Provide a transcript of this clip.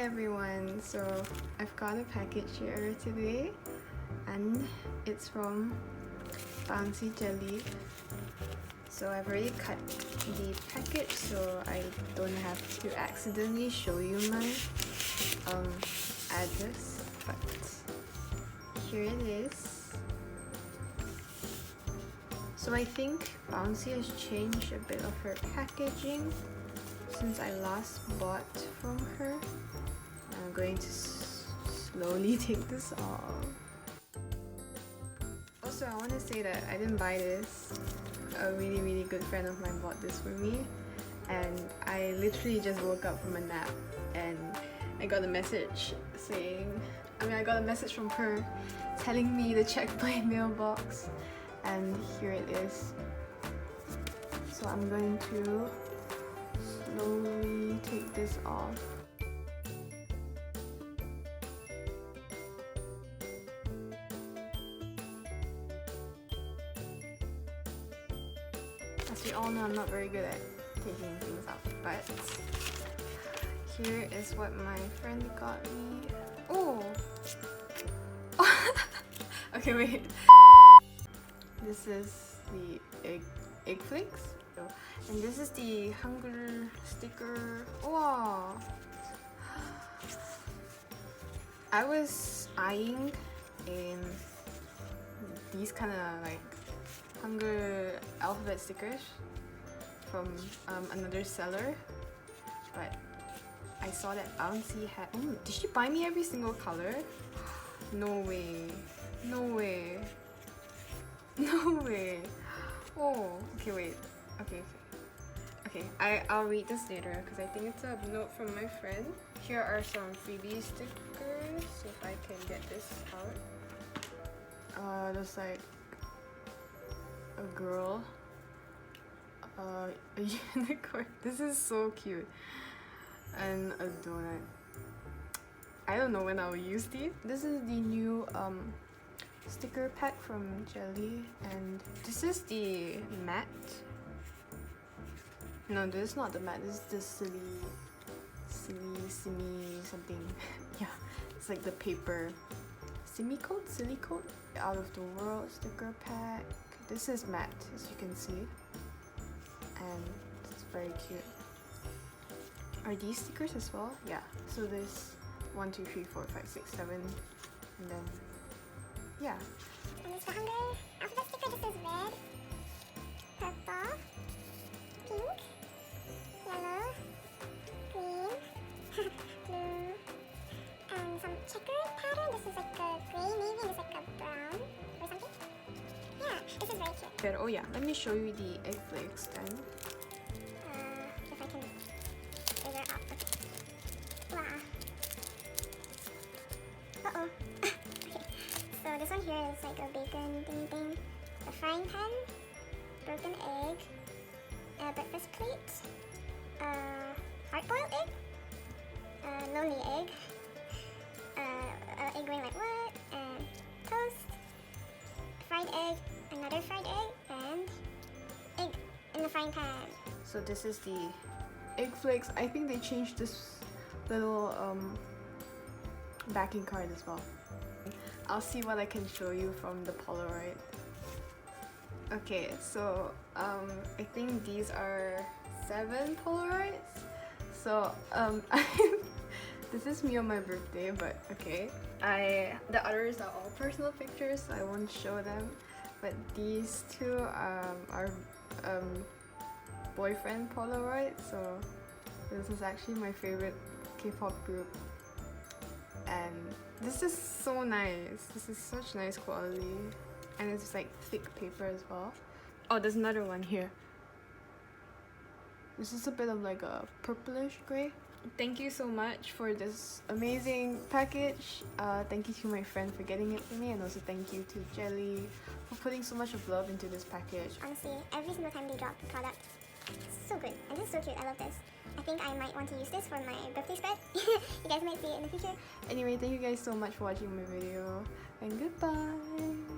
everyone, so I've got a package here today and it's from thebouncy.jelly. So I've already cut the package so I don't have to accidentally show you my address, but here it is. So I think Bouncy has changed a bit of her packaging since I last bought from her. I'm going to slowly take this off. Also, I want to say that I didn't buy this. A really good friend of mine bought this for me, and I literally just woke up from a nap and I got a message I got a message from her telling me to check my mailbox, and here it is. So I'm going to slowly take this off. As we all know, I'm not very good at taking things off, but here is what my friend got me. Oh! Okay, wait. This is the egg flakes. And this is the Hangul sticker. Wow! I was eyeing in these kind of like Hangul alphabet stickers from another seller, but I saw that Bouncy had. Oh, did she buy me every single color? No way! No way! No way! Oh, okay, wait. Okay, I'll read this later because I think it's a note from my friend. Here are some freebie stickers, if I can get this out. There's like a girl, a unicorn. This is so cute. And a donut. I don't know when I'll use these. This is the new sticker pack from Jelly, and this is the matte. No, this is not the matte. This is the simi something. Yeah, it's like the paper silly coat. Out of the world sticker pack. This is matte, as you can see, and it's very cute. Are these stickers as well? Yeah. So there's 1, 2, 3, 4, 5, 6, 7, and then yeah. And it's the Hangul alphabet sticker. This is red, purple, pink, yellow, green, blue, and some checkered pattern. This is like a grey navy and it's like a brown or something. Yeah, this is very cute. Oh yeah, let me show you the egg flakes then. If I can figure it out. Okay. Wow. Uh-oh. Okay. So this one here is like a bacon thingy thing. A frying pan, broken egg, a breakfast plate, hard-boiled egg, lonely egg, egg going like what, and toast, fried egg, another fried egg, and egg in the frying pan. So this is the egg flakes. I think they changed this little backing card as well. I'll see what I can show you from the Polaroid. Okay, so I think these are 7 Polaroids. So this is me on my birthday, but okay. The others are all personal pictures, so I won't show them. But these two are boyfriend Polaroid. So this is actually my favorite K-pop group, and this is so nice. This is such nice quality, and it's like thick paper as well. Oh, there's another one here. This is a bit of like a purplish gray. Thank you so much for this amazing package. Thank you to my friend for getting it for me, and also thank you to Jelly for putting so much of love into this package. Honestly, every single time they drop the product, it's so good. And this is so cute. I love this. I think I might want to use this for my birthday spread. You guys might see it in the future. Anyway, thank you guys so much for watching my video, and goodbye!